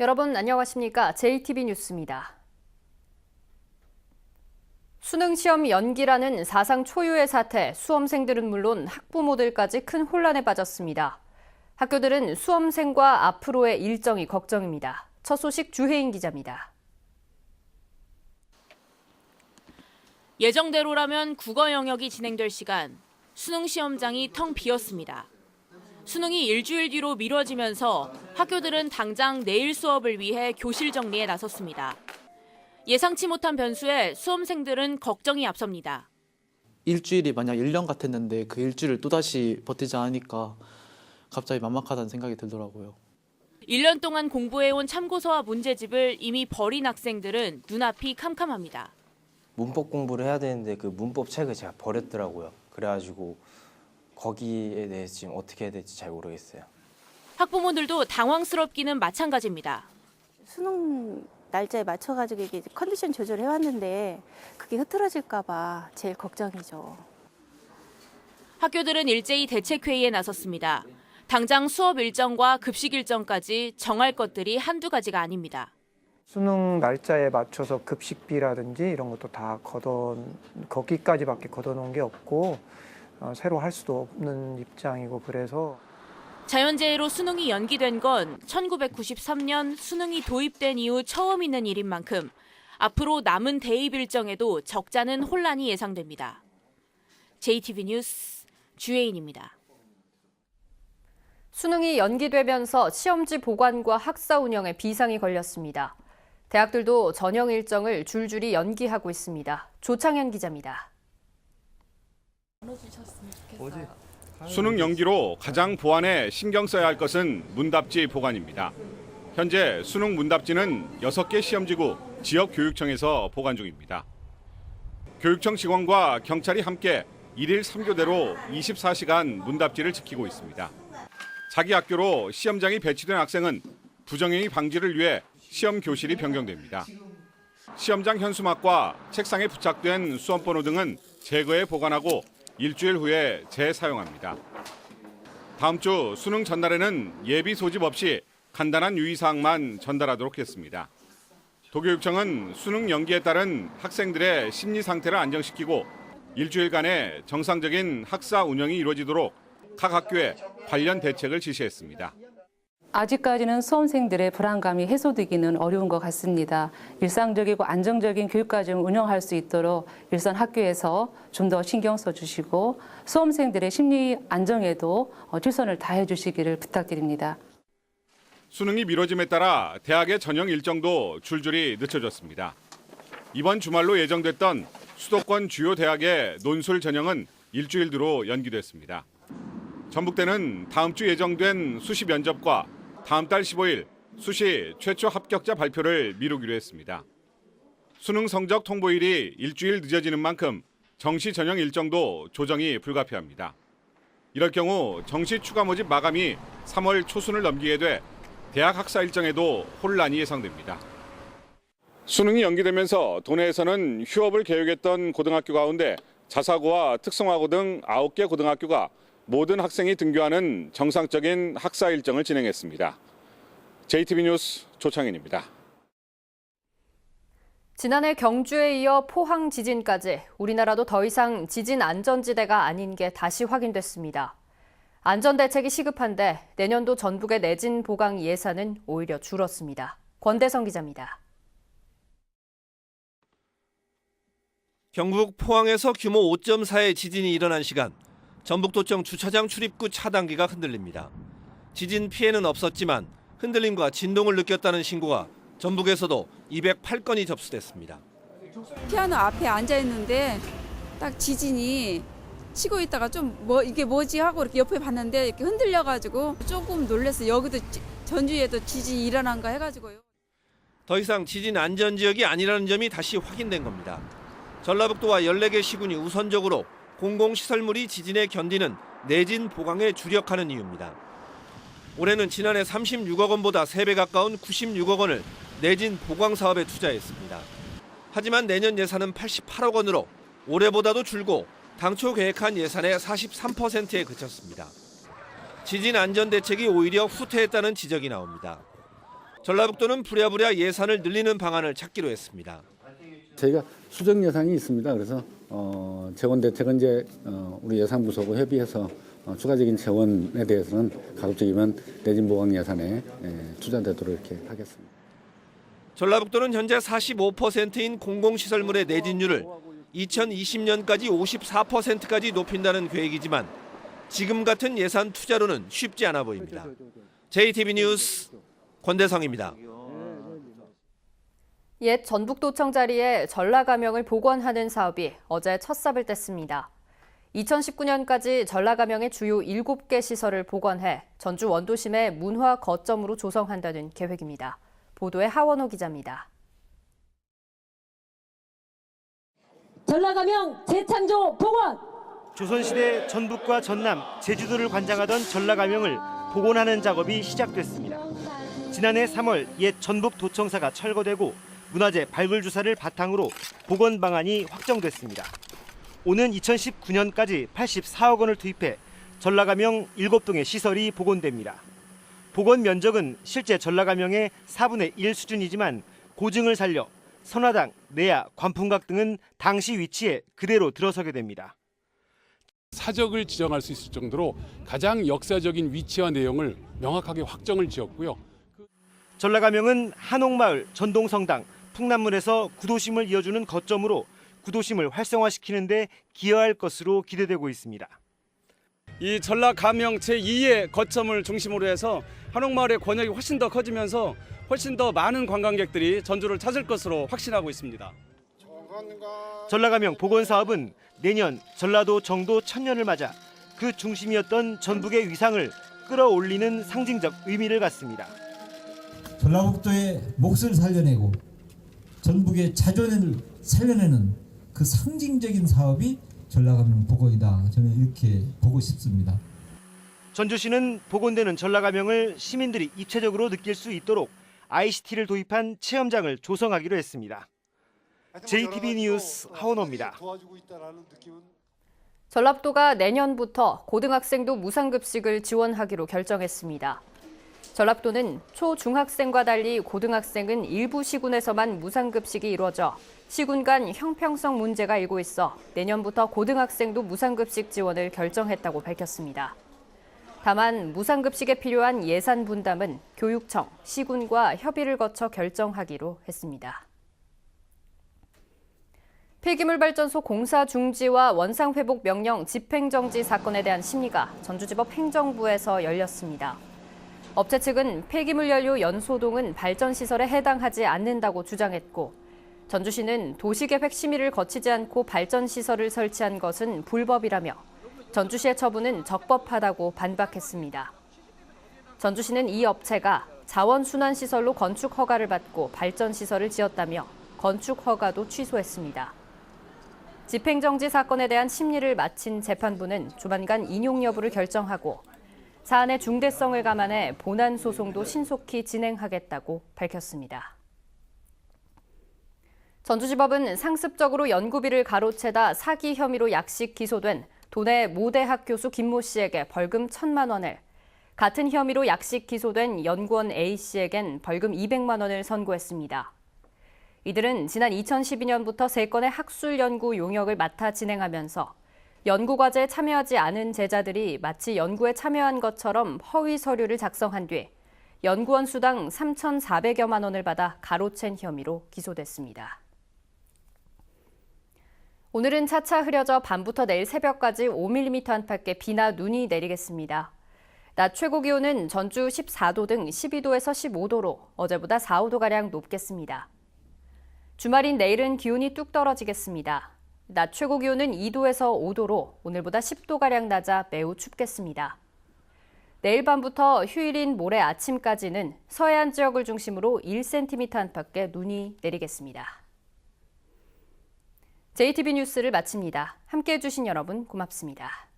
여러분 안녕하십니까? JTB 뉴스입니다. 수능 시험 연기라는 사상 초유의 사태, 수험생들은 물론 학부모들까지 큰 혼란에 빠졌습니다. 학교들은 수험생과 앞으로의 일정이 걱정입니다. 첫 소식 주혜인 기자입니다. 예정대로라면 국어 영역이 진행될 시간, 수능 시험장이 텅 비었습니다. 수능이 일주일 뒤로 미뤄지면서 학교들은 당장 내일 수업을 위해 교실 정리에 나섰습니다. 예상치 못한 변수에 수험생들은 걱정이 앞섭니다. 일주일이 만약 1년 같았는데 그 일주일을 또다시 버티자 하니까 갑자기 막막하다는 생각이 들더라고요. 1년 동안 공부해온 참고서와 문제집을 이미 버린 학생들은 눈앞이 캄캄합니다. 문법 공부를 해야 되는데 그 문법 책을 제가 버렸더라고요. 그래가지고 거기에 대해서 지금 어떻게 해야 될지 잘 모르겠어요. 학부모들도 당황스럽기는 마찬가지입니다. 수능 날짜에 맞춰가지고 이게 컨디션 조절을 해왔는데 그게 흐트러질까 봐 제일 걱정이죠. 학교들은 일제히 대책회의에 나섰습니다. 당장 수업 일정과 급식 일정까지 정할 것들이 한두 가지가 아닙니다. 수능 날짜에 맞춰서 급식비라든지 이런 것도 다 거기까지밖에 걷어놓은 게 없고 새로 할 수도 없는 입장이고 그래서 자연재해로 수능이 연기된 건 1993년 수능이 도입된 이후 처음 있는 일인 만큼 앞으로 남은 대입 일정에도 적잖은 혼란이 예상됩니다. JTB 뉴스 주혜인입니다. 수능이 연기되면서 시험지 보관과 학사 운영에 비상이 걸렸습니다. 대학들도 전형 일정을 줄줄이 연기하고 있습니다. 조창현 기자입니다. 수능 연기로 가장 보안에 신경 써야 할 것은 문답지 보관입니다. 현재 수능 문답지는 6개 시험지구 지역교육청에서 보관 중입니다. 교육청 직원과 경찰이 함께 1일 3교대로 24시간 문답지를 지키고 있습니다. 자기 학교로 시험장이 배치된 학생은 부정행위 방지를 위해 시험 교실이 변경됩니다. 시험장 현수막과 책상에 부착된 수험번호 등은 제거해 보관하고 일주일 후에 재사용합니다. 다음 주 수능 전날에는 예비 소집 없이 간단한 유의사항만 전달하도록 했습니다. 도교육청은 수능 연기에 따른 학생들의 심리 상태를 안정시키고 일주일간의 정상적인 학사 운영이 이루어지도록 각 학교에 관련 대책을 지시했습니다. 아직까지는 수험생들의 불안감이 해소되기는 어려운 것 같습니다. 일상적이고 안정적인 교육과정을 운영할 수 있도록 일선 학교에서 좀 더 신경 써주시고 수험생들의 심리 안정에도 최선을 다해 주시기를 부탁드립니다. 수능이 미뤄짐에 따라 대학의 전형 일정도 줄줄이 늦춰졌습니다. 이번 주말로 예정됐던 수도권 주요 대학의 논술 전형은 일주일 뒤로 연기됐습니다. 전북대는 다음 주 예정된 수시 면접과 다음 달 15일 수시 최초 합격자 발표를 미루기로 했습니다. 수능 성적 통보일이 일주일 늦어지는 만큼 정시 전형 일정도 조정이 불가피합니다. 이럴 경우 정시 추가 모집 마감이 3월 초순을 넘기게 돼 대학 학사 일정에도 혼란이 예상됩니다. 수능이 연기되면서 도내에서는 휴업을 계획했던 고등학교 가운데 자사고와 특성화고 등 9개 고등학교가 모든 학생이 등교하는 정상적인 학사 일정을 진행했습니다. JTB 뉴스 조창현입니다. 지난해 경주에 이어 포항 지진까지 우리나라도 더 이상 지진 안전지대가 아닌 게 다시 확인됐습니다. 안전대책이 시급한데 내년도 전북의 내진 보강 예산은 오히려 줄었습니다. 권대성 기자입니다. 경북 포항에서 규모 5.4의 지진이 일어난 시간, 전북도청 주차장 출입구 차단기가 흔들립니다. 지진 피해는 없었지만 흔들림과 진동을 느꼈다는 신고가 전북에서도 208건이 접수됐습니다. 피아노 앞에 앉아 있는데 딱 지진이 치고 있다가 좀 이게 뭐지 하고 이렇게 옆에 봤는데 이렇게 흔들려가지고 조금 놀랐어요. 여기도 전주에도 지진이 일어난가 해가지고요. 더 이상 지진 안전 지역이 아니라는 점이 다시 확인된 겁니다. 전라북도와 14개 시군이 우선적으로 공공시설물이 지진에 견디는 내진 보강에 주력하는 이유입니다. 올해는 지난해 36억 원보다 3배 가까운 96억 원을 내진 보강 사업에 투자했습니다. 하지만 내년 예산은 88억 원으로 올해보다도 줄고 당초 계획한 예산의 43%에 그쳤습니다. 지진 안전 대책이 오히려 후퇴했다는 지적이 나옵니다. 전라북도는 부랴부랴 예산을 늘리는 방안을 찾기로 했습니다. 저희가 수정 예산이 있습니다. 그래서 재원대책은 이제 우리 예산부서하고 협의해서 추가적인 재원에 대해서는 가급적이면 내진 보강 예산에 투자되도록 이렇게 하겠습니다. 전라북도는 현재 45%인 공공시설물의 내진율을 2020년까지 54%까지 높인다는 계획이지만 지금 같은 예산 투자로는 쉽지 않아 보입니다. JTB 뉴스 권대성입니다. 옛 전북도청 자리에 전라가명을 복원하는 사업이 어제 첫 삽을 뗐습니다. 2019년까지 전라가명의 주요 7개 시설을 복원해 전주 원도심의 문화 거점으로 조성한다는 계획입니다. 보도에 하원호 기자입니다. 전라가명 재창조 복원! 조선시대 전북과 전남, 제주도를 관장하던 전라가명을 복원하는 작업이 시작됐습니다. 지난해 3월 옛 전북도청사가 철거되고 문화재 발굴 주사를 바탕으로 복원 방안이 확정됐습니다. 오는 2019년까지 84억 원을 투입해 전라가명 7동의 시설이 복원됩니다. 복원 면적은 실제 전라가명의 4분의 1 수준이지만 고증을 살려 선화당, 내야, 관풍각 등은 당시 위치에 그대로 들어서게 됩니다. 사적을 지정할 수 있을 정도로 가장 역사적인 위치와 내용을 명확하게 확정을 지었고요. 전라가명은 한옥마을, 전동성당, 풍남문에서 구도심을 이어주는 거점으로 구도심을 활성화시키는 데 기여할 것으로 기대되고 있습니다. 이 전라가명 제2의 거점을 중심으로 해서 한옥마을의 권역이 훨씬 더 커지면서 훨씬 더 많은 관광객들이 전주를 찾을 것으로 확신하고 있습니다. 전라가명 복원 사업은 내년 전라도 정도 1000년을 맞아 그 중심이었던 전북의 위상을 끌어올리는 상징적 의미를 갖습니다. 전라북도의 몫을 살려내고 전북의 자존을 살려내는 그 상징적인 사업이 전라가명 복원이다. 저는 이렇게 보고 싶습니다. 전주시는 복원되는 전라가명을 시민들이 입체적으로 느낄 수 있도록 ICT를 도입한 체험장을 조성하기로 했습니다. JTB 뉴스 하원호입니다. 전라북도가 내년부터 고등학생도 무상급식을 지원하기로 결정했습니다. 전라북도는 초, 중학생과 달리 고등학생은 일부 시군에서만 무상급식이 이루어져 시군 간 형평성 문제가 일고 있어 내년부터 고등학생도 무상급식 지원을 결정했다고 밝혔습니다. 다만 무상급식에 필요한 예산 분담은 교육청, 시군과 협의를 거쳐 결정하기로 했습니다. 폐기물 발전소 공사 중지와 원상회복 명령 집행정지 사건에 대한 심리가 전주지법 행정부에서 열렸습니다. 업체 측은 폐기물 연료 연소동은 발전시설에 해당하지 않는다고 주장했고 전주시는 도시계획 심의를 거치지 않고 발전시설을 설치한 것은 불법이라며 전주시의 처분은 적법하다고 반박했습니다. 전주시는 이 업체가 자원순환시설로 건축 허가를 받고 발전시설을 지었다며 건축 허가도 취소했습니다. 집행정지 사건에 대한 심리를 마친 재판부는 조만간 인용 여부를 결정하고 사안의 중대성을 감안해 본안 소송도 신속히 진행하겠다고 밝혔습니다. 전주지법은 상습적으로 연구비를 가로채다 사기 혐의로 약식 기소된 도내 모대학 교수 김모 씨에게 벌금 1,000만 원을, 같은 혐의로 약식 기소된 연구원 A 씨에겐 벌금 200만 원을 선고했습니다. 이들은 지난 2012년부터 3건의 학술 연구 용역을 맡아 진행하면서 연구과제에 참여하지 않은 제자들이 마치 연구에 참여한 것처럼 허위 서류를 작성한 뒤 연구원 수당 3,400여만 원을 받아 가로챈 혐의로 기소됐습니다. 오늘은 차차 흐려져 밤부터 내일 새벽까지 5mm 안팎의 비나 눈이 내리겠습니다. 낮 최고 기온은 전주 14도 등 12도에서 15도로 어제보다 4, 5도가량 높겠습니다. 주말인 내일은 기온이 뚝 떨어지겠습니다. 낮 최고 기온은 2도에서 5도로 오늘보다 10도가량 낮아 매우 춥겠습니다. 내일 밤부터 휴일인 모레 아침까지는 서해안 지역을 중심으로 1cm 안팎의 눈이 내리겠습니다. JTB 뉴스를 마칩니다. 함께해 주신 여러분 고맙습니다.